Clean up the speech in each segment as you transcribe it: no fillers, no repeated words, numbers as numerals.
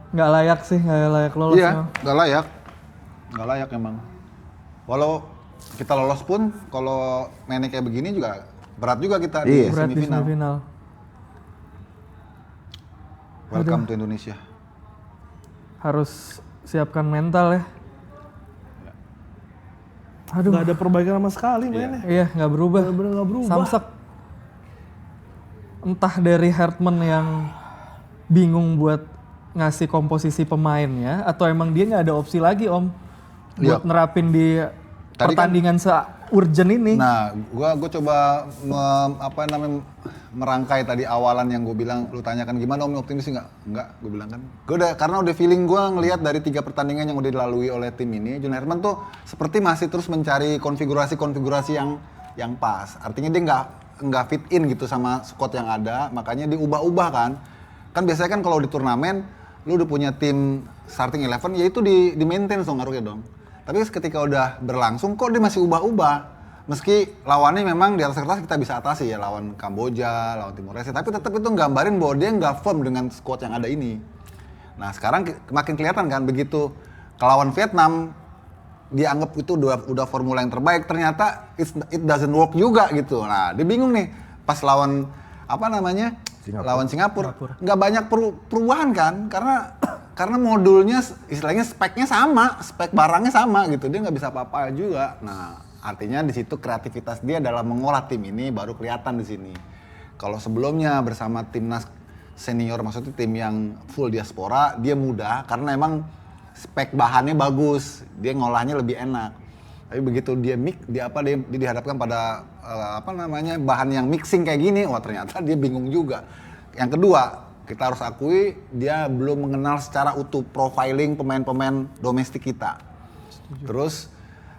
Nggak layak sih, nggak layak lolos. Iya, nggak layak emang. Walau kita lolos pun, kalau mainnya kayak begini juga berat juga kita di Berat di semifinal. semifinal. Welcome to Indonesia. Harus siapkan mental ya. Aduh. Nggak ada perbaikan sama sekali mainnya. Iya, nggak berubah. Bener-bener nggak berubah. Samsek. Entah dari Hartman yang bingung buat ngasih komposisi pemainnya, atau emang dia nggak ada opsi lagi Om buat Iya. nerapin di Tadi pertandingan se-urgent ini. Nah, gua coba merangkai tadi awalan yang gue bilang, lu tanyakan gimana Om, optimis nggak? Enggak, gue bilang kan. Karena udah feeling gue ngelihat dari 3 pertandingan yang udah dilalui oleh tim ini, John Herman tuh seperti masih terus mencari konfigurasi yang pas. Artinya dia nggak fit in gitu sama squad yang ada, makanya diubah-ubah kan. Kan biasanya kan kalau di turnamen, lu udah punya tim starting 11, ya itu di maintain dong ngaruhnya dong. Tapi ketika udah berlangsung, kok dia masih ubah-ubah? Meski lawannya memang di atas kertas kita bisa atasi ya, lawan Kamboja, lawan Timor Leste, tapi tetap itu nggambarin bahwa dia nggak firm dengan squad yang ada ini. Nah sekarang makin kelihatan kan, begitu kelawan Vietnam, dianggap itu udah formula yang terbaik, ternyata it doesn't work juga gitu. Nah dia bingung nih, pas lawan lawan Singapura. Nggak banyak perubahan kan, karena modulnya istilahnya speknya sama, spek barangnya sama gitu, dia nggak bisa apa-apa juga. Nah artinya di situ kreativitas dia dalam mengolah tim ini baru kelihatan di sini. Kalau sebelumnya bersama timnas senior, maksudnya tim yang full diaspora, dia mudah karena emang spek bahannya bagus, dia ngolahnya lebih enak. Tapi begitu dia dihadapkan pada bahan yang mixing kayak gini, wah ternyata dia bingung juga. Yang kedua, kita harus akui dia belum mengenal secara utuh profiling pemain-pemain domestik kita. Terus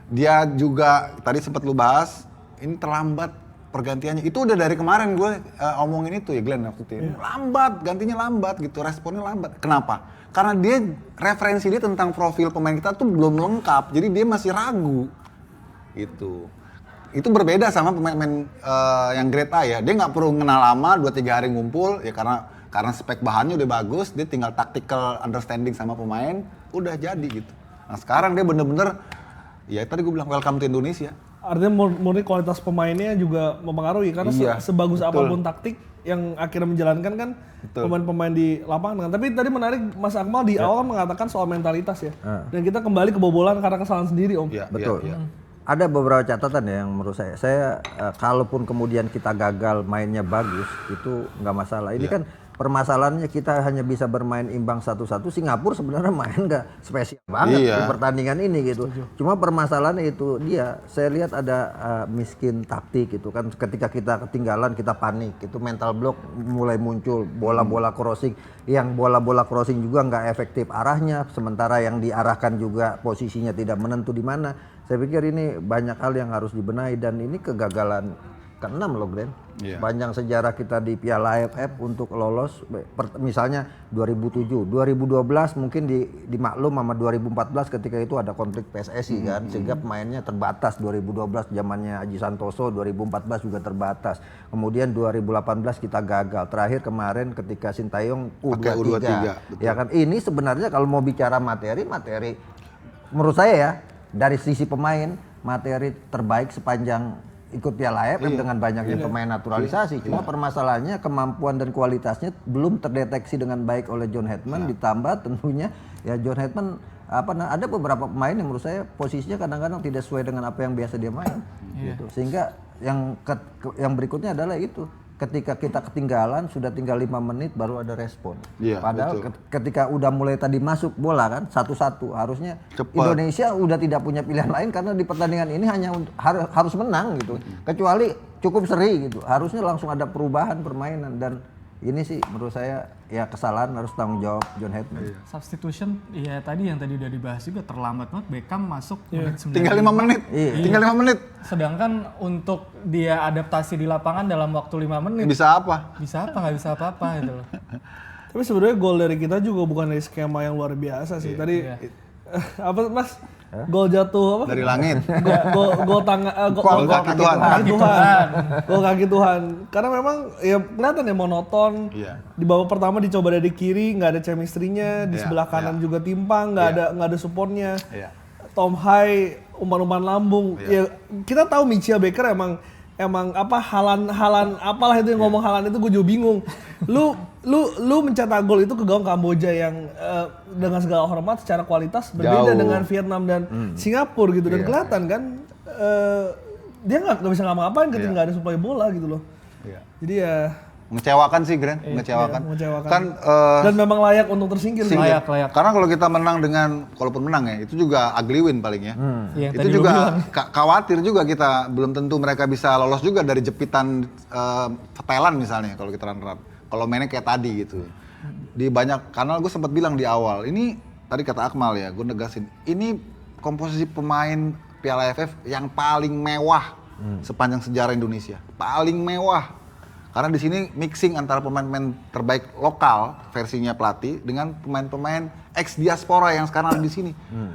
dia juga tadi sempat lu bahas, ini terlambat pergantiannya. Itu udah dari kemarin gue omongin itu ya Glenn waktu itu. Lambat, gantinya lambat gitu, responnya lambat. Kenapa? Karena referensi dia tentang profil pemain kita tuh belum lengkap, jadi dia masih ragu. Itu berbeda sama pemain-pemain yang grade A ya. Dia nggak perlu kenal lama, 2-3 hari ngumpul ya, karena spek bahannya udah bagus, dia tinggal tactical understanding sama pemain, udah jadi gitu. Nah sekarang dia bener-bener, ya tadi gue bilang welcome to Indonesia. Artinya murni kualitas pemainnya juga mempengaruhi, karena sebagus apapun taktik yang akhirnya menjalankan kan pemain-pemain di lapangan kan. Tapi tadi menarik Mas Akmal di awal mengatakan soal mentalitas ya. Dan kita kembali kebobolan karena kesalahan sendiri Om. Betul. Ada beberapa catatan ya yang menurut saya kalaupun kemudian kita gagal mainnya bagus itu nggak masalah. Ini kan permasalahannya kita hanya bisa bermain imbang 1-1. Singapura sebenarnya main nggak spesial banget di pertandingan ini gitu. Cuma permasalahannya itu saya lihat ada miskin taktik gitu kan. Ketika kita ketinggalan kita panik, itu mental block mulai muncul, bola-bola crossing, yang bola-bola crossing juga nggak efektif arahnya, sementara yang diarahkan juga posisinya tidak menentu di mana. Saya pikir ini banyak hal yang harus dibenahi, dan ini kegagalan ke-6 loh Glenn. Panjang sejarah kita di Piala AFF untuk lolos, misalnya 2007, 2012 mungkin dimaklum sama 2014 ketika itu ada konflik PSSI kan, sehingga pemainnya terbatas. 2012 zamannya Aji Santoso, 2014 juga terbatas. Kemudian 2018 kita gagal. Terakhir kemarin ketika Sintayong U23. Ya kan, ini sebenarnya kalau mau bicara materi menurut saya ya, dari sisi pemain materi terbaik sepanjang ikut Piala AFF dengan banyaknya pemain naturalisasi. Cuma permasalahannya kemampuan dan kualitasnya belum terdeteksi dengan baik oleh John Hedman. Ditambah tentunya ya John Hedman ada beberapa pemain yang menurut saya posisinya kadang-kadang tidak sesuai dengan apa yang biasa dia main. Gitu. Sehingga yang berikutnya adalah itu. Ketika kita ketinggalan sudah tinggal 5 menit baru ada respon. Padahal ketika udah mulai tadi masuk bola kan 1-1 harusnya cepet. Indonesia udah tidak punya pilihan lain karena di pertandingan ini hanya harus menang gitu. Kecuali cukup seri gitu. Harusnya langsung ada perubahan permainan, dan ini sih menurut saya ya kesalahan, harus tanggung jawab John Hedman. Substitution ya tadi yang tadi udah dibahas juga, terlambat banget Beckham masuk menit 95. Tinggal 5 menit. Tinggal 5 menit. Sedangkan untuk dia adaptasi di lapangan dalam waktu 5 menit. Bisa apa? Nggak bisa apa-apa gitu loh. Tapi sebenarnya gol dari kita juga bukan dari skema yang luar biasa sih. Tadi apa Mas Gol jatuh apa? Dari langit. Gol tangan Gol kaki Tuhan. Gol kaki Tuhan. Karena memang ya kelihatan ya monoton. Iya. Di babak pertama dicoba dari kiri, nggak ada chemistry-nya, di sebelah kanan juga timpang, nggak ada supportnya. Iya. Tom Hai umpan-umpan lambung. Ya kita tahu Michia Baker emang apa halan apalah itu yang ngomong halan itu gue juga bingung. Lu mencetak gol itu ke gawang Kamboja yang dengan segala hormat secara kualitas berbeda dengan Vietnam dan Singapura gitu dan kelihatan kan dia nggak bisa ngapa-ngapain ketika nggak ada suplai bola gitu loh. Iya. Jadi ya Mengecewakan sih, Grand. Mengecewakan. Kan dan memang layak untuk tersingkir. Layak. Karena kalau kita menang kalaupun menang ya, itu juga ugly win paling ya. Yang Itu tadi juga lu bilang. khawatir juga kita, belum tentu mereka bisa lolos juga dari jepitan Thailand misalnya kalau kita runner up. Kalau mainnya kayak tadi gitu. Di banyak kanal gue sempat bilang di awal, ini tadi kata Akmal ya, gue negasin. Ini komposisi pemain Piala AFF yang paling mewah sepanjang sejarah Indonesia. Paling mewah. Karena di sini mixing antara pemain-pemain terbaik lokal versinya pelatih dengan pemain-pemain ex diaspora yang sekarang ada di sini.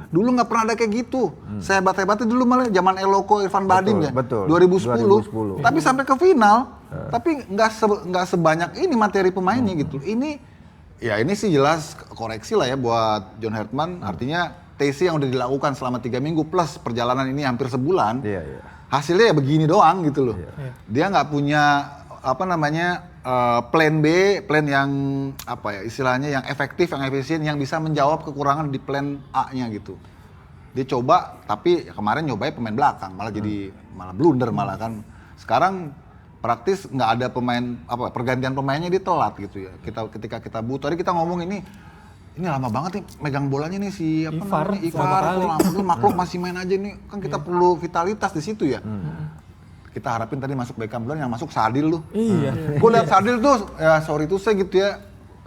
Dulu nggak pernah ada kayak gitu. Sehebat-hebatnya dulu malah zaman Eloko, Irfan Bahdim ya. Betul. 2010. Tapi sampai ke final, tapi nggak sebanyak ini materi pemainnya gitu. Ini sih jelas koreksi lah ya buat John Hertman. Artinya TC yang udah dilakukan selama 3 minggu plus perjalanan ini hampir sebulan. Hasilnya ya begini doang gitu loh. Dia nggak punya plan B, plan yang istilahnya yang efektif, yang efisien, yang bisa menjawab kekurangan di plan A-nya gitu. Dia coba, tapi kemarin nyobain pemain belakang, malah blunder malah kan. Sekarang praktis nggak ada pemain pergantian pemainnya dia telat gitu ya. Ketika kita butuh, tadi kita ngomong ini lama banget nih megang bolanya nih si Ivar, makhluk masih main aja nih, kan kita perlu vitalitas di situ ya. Kita harapin tadi masuk Beckham duluan, yang masuk Sadil lu. Iya. Gue liat Sadil tuh, ya sorry tuh saya gitu ya,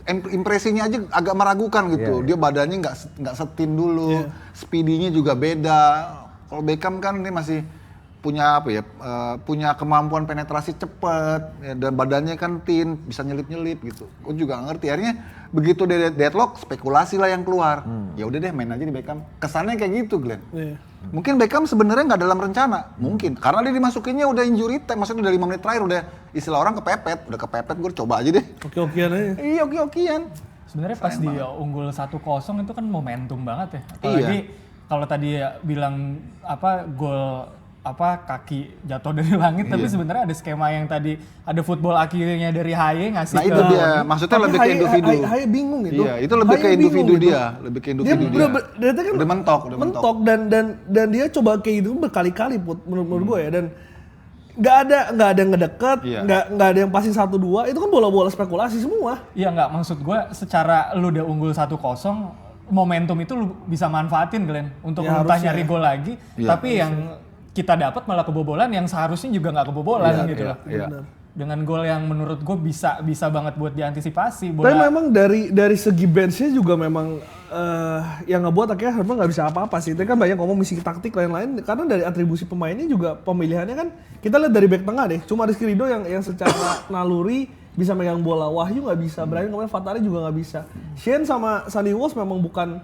impresinya aja agak meragukan gitu. Dia badannya nggak setin dulu, speedinya juga beda. Kalau Beckham kan ini masih punya punya kemampuan penetrasi cepet ya, dan badannya kan thin, bisa nyelip-nyelip gitu. Gue juga nggak ngerti. Akhirnya begitu deadlock, spekulasi lah yang keluar. Ya udah deh main aja di Beckham. Kesannya kayak gitu, Glenn. Mungkin Beckham sebenarnya nggak dalam rencana, mungkin karena dia dimasukinnya udah injury time, maksudnya dari 5 menit terakhir udah istilah orang kepepet, gue coba aja deh. Oke-okean aja. Iya oke-okean. Sebenarnya pas dia unggul 1-0 itu kan momentum banget ya. Apalagi kalau tadi bilang gol kaki jatuh dari langit, tapi sebenarnya ada skema yang tadi ada football akhirnya dari Haye ngasih Nah itu dia, maksudnya lebih ke individu. Haye bingung gitu. Iya, itu lebih ke individu dia, lebih ke individu dia. Dia kan udah mentok. Dan dia coba kayak gitu berkali-kali menurut gue ya, dan nggak ada yang ngedeket, nggak ada yang passing 1-2, itu kan bola-bola spekulasi semua. Iya nggak, maksud gue secara lu udah unggul 1-0, momentum itu lu bisa manfaatin Glenn untuk lu nyari gol lagi, tapi yang kita dapat malah kebobolan yang seharusnya juga nggak kebobolan gitu loh. Dengan gol yang menurut gue bisa banget buat diantisipasi. Tapi memang dari segi benchnya juga memang yang ngebuat akhirnya Herman nggak bisa apa-apa sih. Itu kan banyak ngomong misi taktik lain-lain, karena dari atribusi pemainnya juga pemilihannya kan kita lihat dari back tengah deh. Cuma Rizky Ridho yang secara naluri bisa megang bola, Wahyu nggak bisa, Brian kemarin Fatari juga nggak bisa. Shane sama Sandy Walsh memang bukan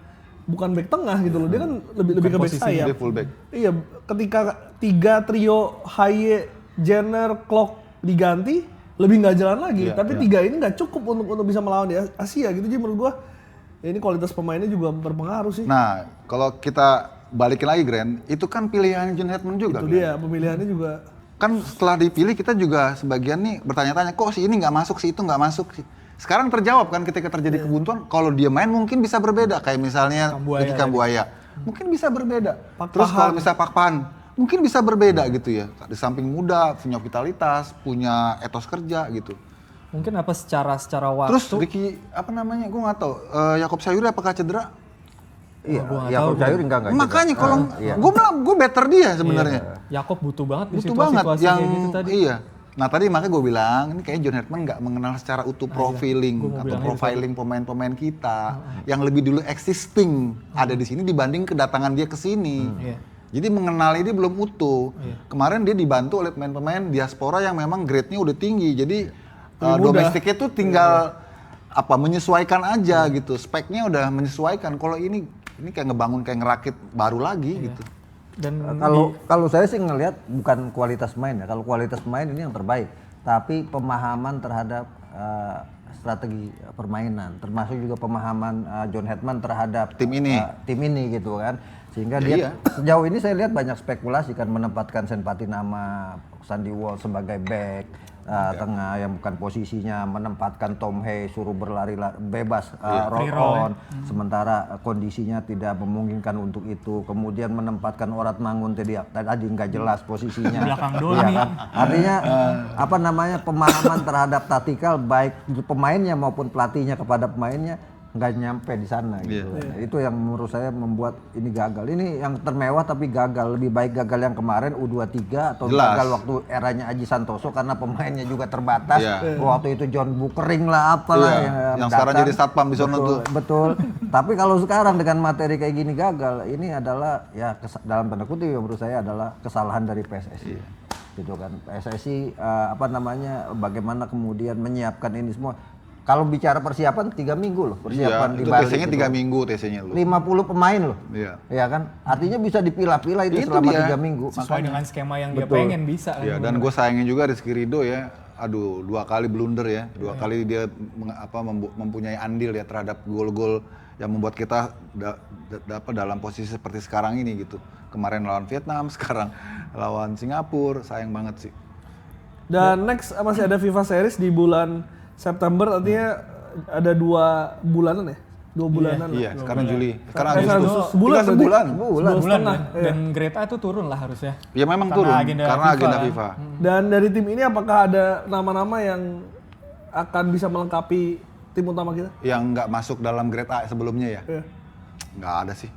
back tengah gitu loh, dia kan lebih ke back sayap. Dia full back. Iya, ketika 3 trio Haye, Jenner, Klok diganti lebih nggak jalan lagi. Tapi 3 ini nggak cukup untuk bisa melawan di Asia gitu. Jadi menurut gua ini kualitas pemainnya juga berpengaruh sih. Nah, kalau kita balikin lagi Grand, itu kan pilihan John Hertman juga. Itu dia, pemilihannya juga. Kan setelah dipilih kita juga sebagian nih bertanya-tanya, kok si ini nggak masuk, si itu nggak masuk sih. Sekarang terjawab kan ketika terjadi kebuntuan, kalau dia main mungkin bisa berbeda. Kayak misalnya Ricky Kambuaya, mungkin bisa berbeda. Terus kalau misalnya Pak Pan, mungkin bisa berbeda gitu ya. Di samping muda, punya vitalitas, punya etos kerja gitu. Mungkin secara waktu. Terus Ricky, gue nggak tahu, Yakob Sayuri apakah cedera? Iya, Yakob Sayuri enggak. Makanya kalau gue better dia sebenarnya. Yakob butuh banget di situasi yang kayak gitu tadi. Iya. Nah tadi makanya gue bilang, ini kayaknya John Hertman nggak mengenal secara utuh profiling pemain-pemain kita yang lebih dulu existing ada di sini dibanding kedatangan dia ke sini. Jadi mengenali dia belum utuh. Kemarin dia dibantu oleh pemain-pemain diaspora yang memang grade-nya udah tinggi. Jadi domestiknya tuh tinggal menyesuaikan aja gitu. Speknya udah menyesuaikan. Kalau ini ini kayak ngebangun kayak ngerakit baru lagi gitu. Dan Kalau saya sih ngelihat bukan kualitas main ya. Kalau kualitas main ini yang terbaik, tapi pemahaman terhadap strategi permainan, termasuk juga pemahaman John Hetman terhadap tim ini gitu kan. Sehingga dia sejauh ini saya lihat banyak spekulasi kan menempatkan Sen Patinama, Sandy Walsh sebagai back tengah yang bukan posisinya, menempatkan Tom Hay suruh berlari bebas roll on, sementara kondisinya tidak memungkinkan untuk itu. Kemudian menempatkan Orat Mangun tadi nggak jelas posisinya. belakang Doni. kan? Artinya apa namanya pemahaman terhadap taktikal baik pemainnya maupun pelatihnya kepada pemainnya nggak nyampe di sana gitu. Itu yang menurut saya membuat ini gagal. Ini yang termewah tapi gagal. Lebih baik gagal yang kemarin U23 atau gagal waktu eranya Aji Santoso karena pemainnya juga terbatas. Waktu itu John Bukering lah apalah yang sekarang jadi satpam di sana tuh. Betul. Tapi kalau sekarang dengan materi kayak gini gagal, ini adalah ya dalam tanda kutip menurut saya adalah kesalahan dari PSSI. Gitu kan. PSSI apa namanya bagaimana kemudian menyiapkan ini semua. Kalau bicara persiapan 3 minggu loh, persiapan di Bali. TC-nya 3 minggu TC-nya loh. 50 pemain loh. Iya kan? Artinya bisa dipilah-pilah itu selama 3 minggu. Sesuai dengan skema yang dia pengen bisa. Iya, dan gue sayangin juga Rizky Ridho ya. Aduh, 2 kali blunder ya. 2 kali dia mempunyai andil ya terhadap gol-gol yang membuat kita dalam posisi seperti sekarang ini gitu. Kemarin lawan Vietnam, sekarang lawan Singapura, sayang banget sih. Dan next masih ada FIFA Series di bulan September, artinya ada 2 bulanan ya? 2 bulanan. Iya, sekarang Juli. Sekarang Agustus. Sebulan. Bulan dan grade A itu turun lah harusnya. Ya memang turun karena agenda FIFA. Dan dari tim ini apakah ada nama-nama yang akan bisa melengkapi tim utama kita? Yang nggak masuk dalam grade A sebelumnya ya? Nggak ada sih.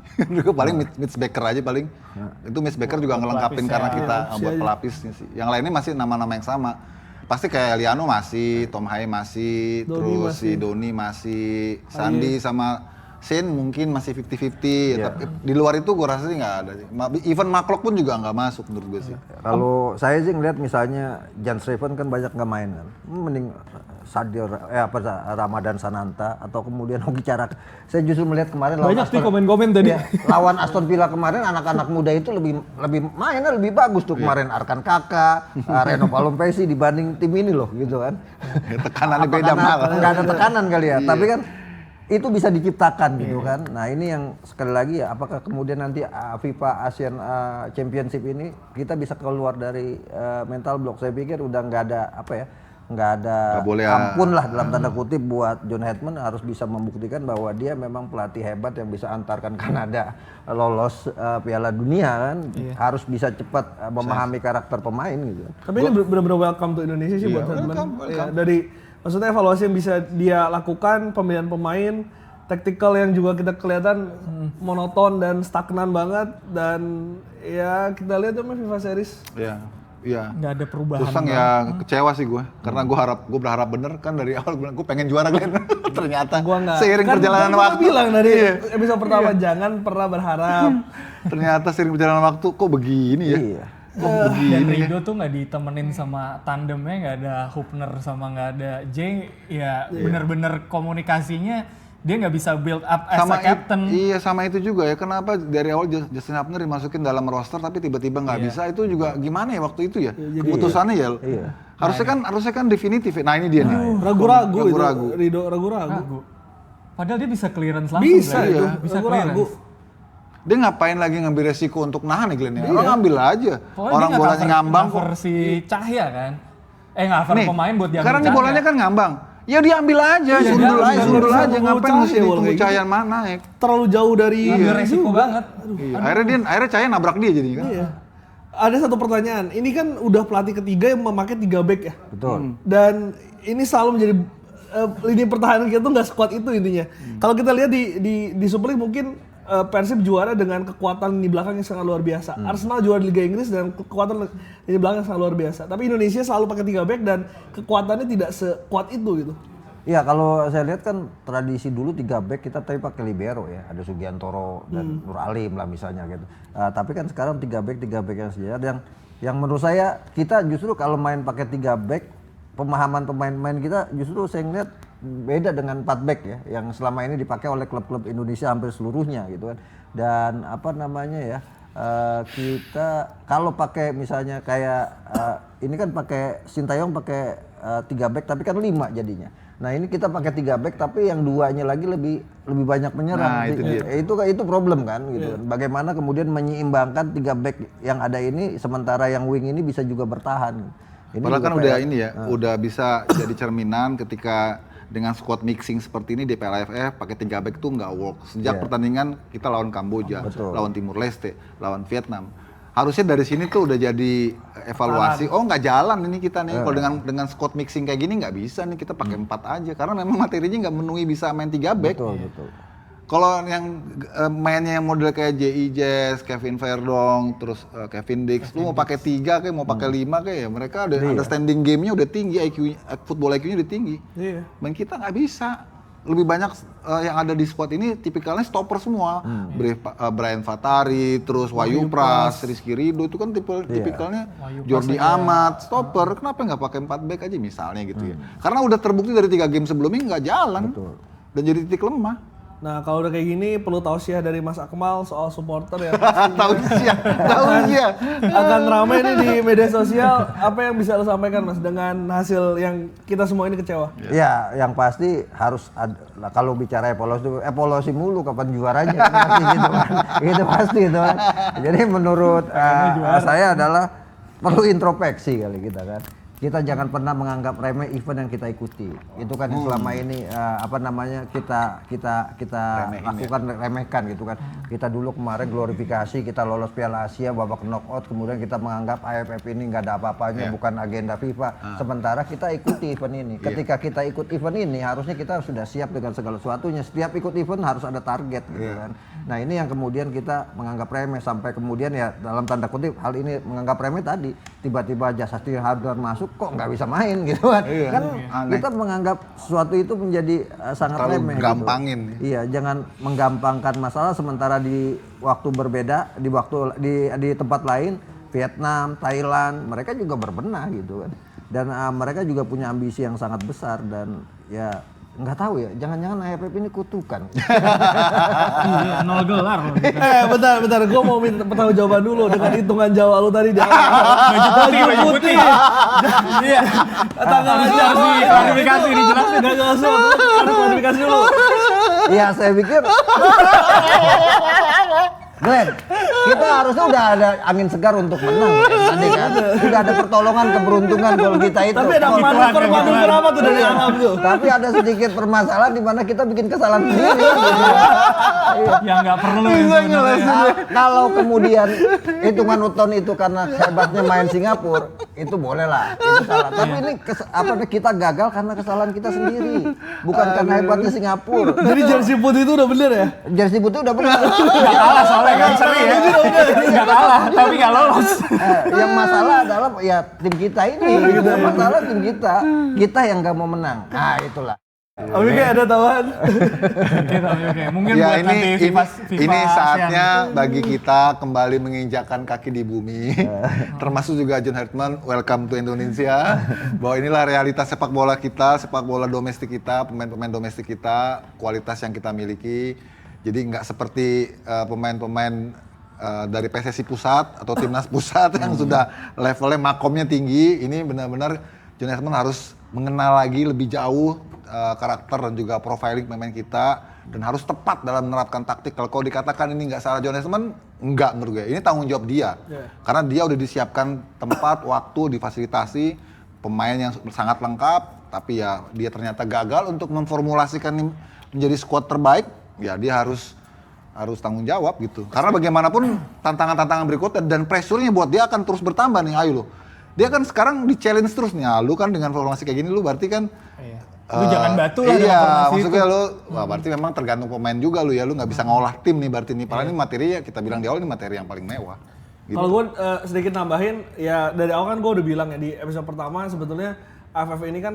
Paling Mitch Baker aja paling. Itu Mitch Baker juga ngelengkapin karena kita buat pelapisnya sih. Yang lainnya masih nama-nama yang sama. Pasti kayak Liano masih, Tom Hay masih, terus si Doni masih, Sandy sama Shane mungkin masih 50-50. Tapi di luar itu gue rasa sih nggak ada sih. Even Marklock pun juga nggak masuk menurut gue sih. Kalau saya sih ngeliat misalnya Jan Schreven kan banyak nggak main kan. Mending Sadio Ramadan Sananta atau kemudian Hoki Carak. Saya justru melihat kemarin banyak sih komen-komen tadi. Lawan Aston Villa kemarin anak-anak muda itu lebih mainnya lebih bagus tuh kemarin. Arkan Kakak, Reno Palompesi dibanding tim ini loh gitu kan. Tekanannya beda malah. Nggak ada tekanan kali ya. Tapi kan itu bisa diciptakan gitu kan. Nah ini yang sekali lagi ya, apakah kemudian nanti FIFA Asian Championship ini kita bisa keluar dari mental block. Saya pikir udah nggak ada nggak ada ampun lah dalam tanda kutip buat John Hetman. Harus bisa membuktikan bahwa dia memang pelatih hebat yang bisa antarkan Kanada lolos Piala Dunia kan. Harus bisa cepat memahami karakter pemain gitu. Tapi ini benar-benar welcome to Indonesia sih buat Hetman. Ya, dari maksudnya evaluasi yang bisa dia lakukan, pemilihan pemain, taktikal yang juga kita kelihatan monoton dan stagnan banget, dan ya kita lihat sama FIFA Series. Iya. Nggak ada perubahan. Terus ya kecewa sih gue, karena gue berharap bener kan dari awal gue pengen juara Glenn. Ternyata seiring perjalanan waktu. Bilang dari episode pertama jangan pernah berharap. Ternyata seiring perjalanan waktu kok begini ya. Dan Ridho tuh nggak ditemenin sama tandemnya, nggak ada Hubner sama nggak ada J, ya bener-bener komunikasinya dia nggak bisa build up as a captain. Iya, sama itu juga ya, kenapa dari awal Justin Hubner dimasukin dalam roster tapi tiba-tiba nggak bisa, itu juga gimana ya waktu itu ya, keputusannya ya. Harusnya kan definitif. Nah ini dia nih. Ragu-ragu. Ridho ragu-ragu. Padahal dia bisa clearance langsung. Bisa ragu-ragu. Dia ngapain lagi ngambil resiko untuk nahan nih Glenn ya? Orang ngambil aja. Orang bolanya ngambang kok. Si Cahya kan. Cover pemain buat diambil. Sekarang nih bolanya kan ngambang. Ya diambil aja, sundul aja, ngapain mesti ditunggu Cahya mana naik. Terlalu jauh dari resiko banget. Akhirnya Cahya nabrak dia jadi kan. Iya. Ada satu pertanyaan, ini kan udah pelatih ketiga yang memakai 3 back ya? Betul. Dan ini selalu menjadi lini pertahanan kita tuh nggak sekuat itu intinya. Kalau kita lihat di Super League mungkin Persib juara dengan kekuatan lini belakang yang sangat luar biasa. Arsenal juara di Liga Inggris dengan kekuatan lini belakang yang sangat luar biasa. Tapi Indonesia selalu pakai 3 back dan kekuatannya tidak sekuat itu gitu. Iya, kalau saya lihat kan tradisi dulu 3 back kita tapi pakai libero ya. Ada Sugiantoro dan Nur Alim lah misalnya gitu. Tapi kan sekarang 3 back yang sejajar yang menurut saya kita justru kalau main pakai 3 back, pemahaman pemain-pemain kita justru saya ngeliat beda dengan 4 back ya yang selama ini dipakai oleh klub-klub Indonesia hampir seluruhnya gitu kan. Dan apa namanya ya, kita kalau pakai misalnya kayak ini kan pakai Sintayong pakai 3 back tapi kan 5 jadinya. Nah ini kita pakai 3 back tapi yang 2-nya lagi lebih banyak menyerang. Nah, itu dia. Itu problem kan gitu kan. Bagaimana kemudian menyeimbangkan 3 back yang ada ini sementara yang wing ini bisa juga bertahan. Ini padahal juga kan udah ini ya, udah bisa jadi cerminan ketika dengan squad mixing seperti ini di PLFF pakai 3 back tuh nggak work. Sejak pertandingan kita lawan Kamboja, lawan Timur Leste, lawan Vietnam. Harusnya dari sini tuh udah jadi evaluasi. Oh nggak jalan ini kita nih. Kalau dengan squad mixing kayak gini nggak bisa nih kita pakai 4 aja. Karena memang materinya nggak memenuhi bisa main 3 back. betul. Kalau yang mainnya yang model kayak J.I. Jazz, Kevin Verdong, terus Kevin Dix, lu mau pakai 3 kayak mau pakai 5 kayak ya mereka ada understanding game-nya udah tinggi, football IQ-nya udah tinggi. Main kita nggak bisa. Lebih banyak yang ada di squad ini tipikalnya stopper semua. Brian Fatari, terus Wahyu Pras, Rizky Ridho itu kan tipikalnya Jordi Amat, stopper. Kenapa nggak pakai 4 back aja misalnya gitu ya? Karena udah terbukti dari 3 game sebelumnya nggak jalan dan jadi titik lemah. Nah kalau udah kayak gini perlu tausiah dari Mas Akmal soal supporter ya. Tausiah. Akan ramai nih di media sosial. Apa yang bisa lo sampaikan Mas dengan hasil yang kita semua ini kecewa? Ya, yang pasti harus ada, kalau bicara evaluasi mulu kapan juaranya pasti gitu kan. Itu pasti itu kan. Jadi menurut saya adalah perlu introspeksi kali kita kan. Kita jangan pernah menganggap remeh event yang kita ikuti. Itu kan yang selama ini kita lakukan remehkan gitu kan. Kita dulu kemarin glorifikasi, kita lolos Piala Asia babak knockout, kemudian kita menganggap AFF ini nggak ada apa-apanya, bukan agenda FIFA. Sementara kita ikuti event ini. Ketika kita ikut event ini, harusnya kita sudah siap dengan segala sesuatunya. Setiap ikut event harus ada target gitu kan. Nah ini yang kemudian kita menganggap remeh sampai kemudian ya dalam tanda kutip hal ini menganggap remeh tadi. Tiba-tiba Jasastri Hadar masuk kok nggak bisa main gitu kan. Kan kita menganggap sesuatu itu menjadi sangat terlalu remeh gampangin. Gitu. Iya, jangan menggampangkan masalah sementara di waktu berbeda, di tempat lain Vietnam, Thailand, mereka juga berbenah gitu kan. Dan mereka juga punya ambisi yang sangat besar dan ya nggak tahu ya, jangan-jangan AFF ini kutukan. Iya, 0 gelar loh. Gitu. Bentar, gue mau minta pertanggungjawaban dulu dengan hitungan Jawa lu tadi di awal. Baju putih. Iya. Tanggal aja sih, klarifikasi dijelasin. Gak langsung, harus klarifikasi dulu. Iya, saya pikir Glenn, kita harusnya udah ada angin segar untuk menang tadi kan. Sudah ada pertolongan keberuntungan gol kita itu. Tapi ada manuver apa tuh dari Angam tuh? Tapi ada sedikit permasalahan di mana kita bikin kesalahan sendiri. Yang nggak perlu Kalau kemudian hitungan Uton itu karena hebatnya main Singapura, itu boleh lah, itu salah. Tapi ini kita gagal karena kesalahan kita sendiri, bukan karena hebatnya Singapura. Jadi jersey putih itu udah bener ya? Jersey putih udah bener. Nggak kalah soalnya kan seri ya. Nggak kalah, tapi nggak lolos. Yang masalah adalah ya tim kita ini. Yang masalah tim kita yang nggak mau menang. Nah itulah. Oke, ada tambahan. Oke. Mungkin Ya buat nanti FIFA ini saatnya ASEAN. bagi kita kembali menginjakkan kaki di bumi. Termasuk juga John Hartman, welcome to Indonesia. Bahwa inilah realitas sepak bola kita, sepak bola domestik kita, pemain-pemain domestik kita, kualitas yang kita miliki. Jadi nggak seperti pemain-pemain dari PSSI pusat atau timnas pusat yang sudah levelnya makomnya tinggi. Ini benar-benar John Hartman harus mengenal lagi lebih jauh karakter dan juga profiling pemain kita dan harus tepat dalam menerapkan taktik. Kalau dikatakan ini nggak salah John Hartman, enggak menurut gue. Ini tanggung jawab dia. Karena dia udah disiapkan tempat, waktu, difasilitasi pemain yang sangat lengkap, tapi ya dia ternyata gagal untuk memformulasikan menjadi skuad terbaik. Ya dia harus tanggung jawab gitu. Karena bagaimanapun tantangan-tantangan berikutnya dan pressure-nya buat dia akan terus bertambah nih. Ayo lo. Dia kan sekarang di challenge terus nih. Lu kan dengan formasi kayak gini lu berarti kan lu jangan batu lah dengan iya, formasi maksudnya itu. lu berarti memang tergantung pemain juga lu ya. Lu nggak bisa ngolah tim nih berarti nih. Padahal ini materi ya kita bilang di awal ini materi yang paling mewah. Gitu. Kalau gue sedikit nambahin, ya dari awal kan gue udah bilang ya di episode pertama sebetulnya AFF ini kan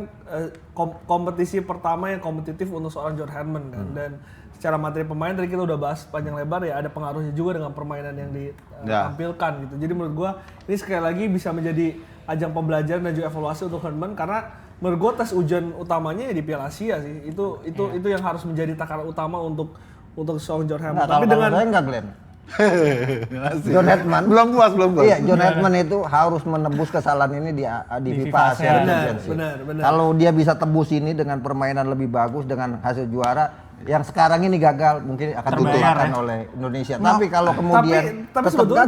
kompetisi pertama yang kompetitif untuk seorang John Hartman kan. Dan secara materi pemain tadi kita udah bahas panjang lebar ya, ada pengaruhnya juga dengan permainan yang ditampilkan gitu. Jadi menurut gue ini sekali lagi bisa menjadi ajang pembelajaran dan juga evaluasi untuk Hartman karena menurut gue tes ujian utamanya ya di Piala Asia sih. Itu yang harus menjadi takaran utama untuk seorang John Herdman. Tapi dengan saya enggak, Glenn. John Herdman belum puas. Iya, John Herdman itu harus menebus kesalahan ini di FIFA Asia Championship. Benar. Kalau dia bisa tebus ini dengan permainan lebih bagus dengan hasil juara, yang sekarang ini gagal mungkin akan dilupakan oleh Indonesia. Tapi kalau kemudian tapi sebetulnya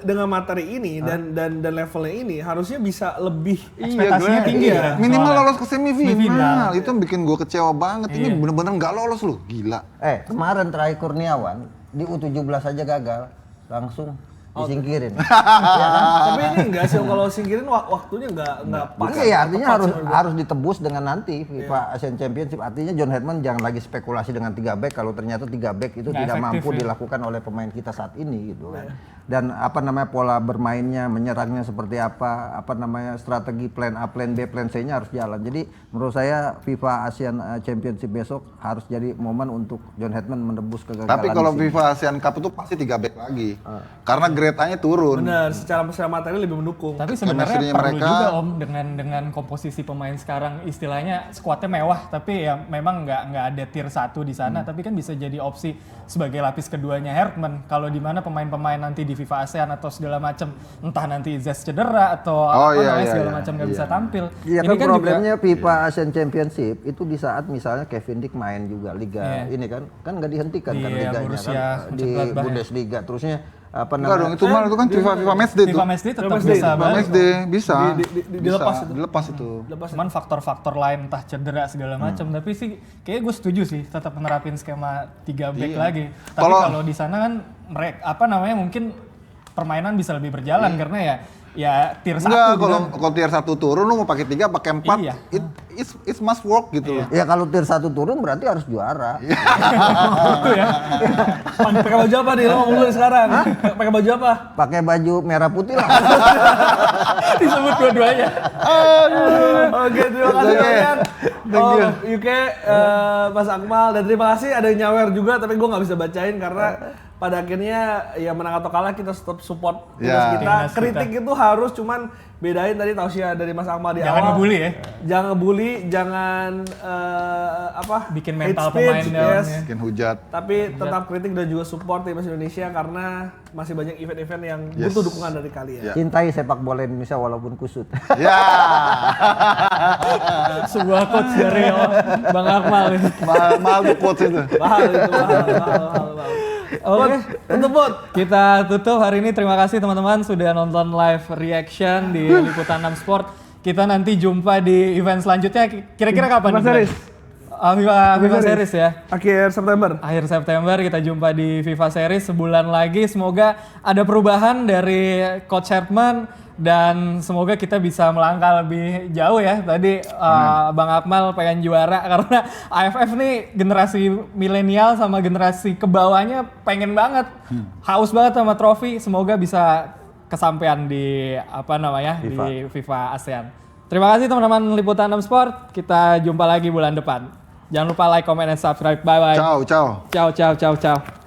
dengan materi ini dan levelnya ini harusnya bisa lebih ekspektasinya tinggi ya. Minimal lolos ke semifinal. Itu yang bikin gue kecewa banget. Ini bener-bener nggak lolos loh, gila. Kemarin terakhir Kurniawan di U17 aja gagal, langsung disingkirin. Tapi ini enggak sih, kalau singkirin waktunya enggak pas. Iya, artinya harus ditebus dengan nanti FIFA Asian Championship. Artinya John Herdman jangan lagi spekulasi dengan 3 back kalau ternyata 3 back itu tidak mampu dilakukan oleh pemain kita saat ini gitu kan. Dan pola bermainnya, menyerangnya seperti apa strategi plan A, plan B, plan C-nya harus jalan. Jadi menurut saya FIFA Asian Championship besok harus jadi momen untuk John Herdman menebus kegagalan. Tapi kalau FIFA Asian Cup itu pasti 3 back lagi. Karena grade-nya turun. Benar, secara materi lebih mendukung. Tapi sebenarnya perlu juga Om dengan komposisi pemain sekarang, istilahnya skuadnya mewah, tapi ya memang nggak ada tier 1 di sana, tapi kan bisa jadi opsi sebagai lapis keduanya Herdman. Kalau di mana pemain-pemain nanti di FIFA ASEAN atau segala macam, entah nanti Izes cedera atau segala macam nggak bisa tampil. Iya kan problemnya juga, FIFA Asian Championship itu di saat misalnya Kevin Dick main juga liga ini kan nggak dihentikan kan liganya kan di Bundesliga terusnya enggak dong, itu kan FIFA Matchday tuh. FIFA Matchday tetap bisa. Dilepas itu. Cuman faktor-faktor lain entah cedera segala macam, tapi sih kayaknya gue setuju sih tetap menerapin skema 3 back lagi. Tapi kalau di sana kan mereka mungkin permainan bisa lebih berjalan karena ya tier 1. Enggak, kalau tier 1 turun lu mau pakai 3, pakai 4, it must work gitu loh. Ya kalau tier 1 turun berarti harus juara. Gitu ya. Pakai baju apa nih? Lo ngomong dulu sekarang. Pakai baju apa? Pakai baju merah putih lah. Disebut dua-duanya. Oke, terima kasih banyak. UK, Mas Akmal, dan terima kasih ada yang nyawer juga tapi gue nggak bisa bacain karena pada akhirnya ya menang atau kalah kita tetap support timnas kita. Kritik itu harus, cuman bedain tadi tausiah dari Mas Akmal di awal. Jangan ngebully ya. Jangan ngebully, jangan bikin mental pemain down. Bikin hujat. Tapi tetap kritik dan juga support timnas Indonesia karena masih banyak event-event yang butuh dukungan dari kalian. Cintai sepak bola Indonesia walaupun kusut. Ya. Sebuah quotes dari Bang Akmal ini. Mahal tuh quotes itu. Mahal. Oke, kita tutup hari ini. Terima kasih teman-teman sudah nonton live reaction di Liputan 6 Sport. Kita nanti jumpa di event selanjutnya. Kira-kira kapan? FIFA Series ya. Akhir September kita jumpa di FIFA Series sebulan lagi. Semoga ada perubahan dari Coach Herdman dan semoga kita bisa melangkah lebih jauh ya. Tadi Bang Akmal pengen juara karena AFF nih generasi milenial sama generasi kebawahnya pengen banget, haus banget sama trofi. Semoga bisa kesampaian di di FIFA ASEAN. Terima kasih teman-teman Liputan 6 Sport. Kita jumpa lagi bulan depan. Jangan lupa like, comment, dan subscribe. Bye bye. Ciao. Ciao.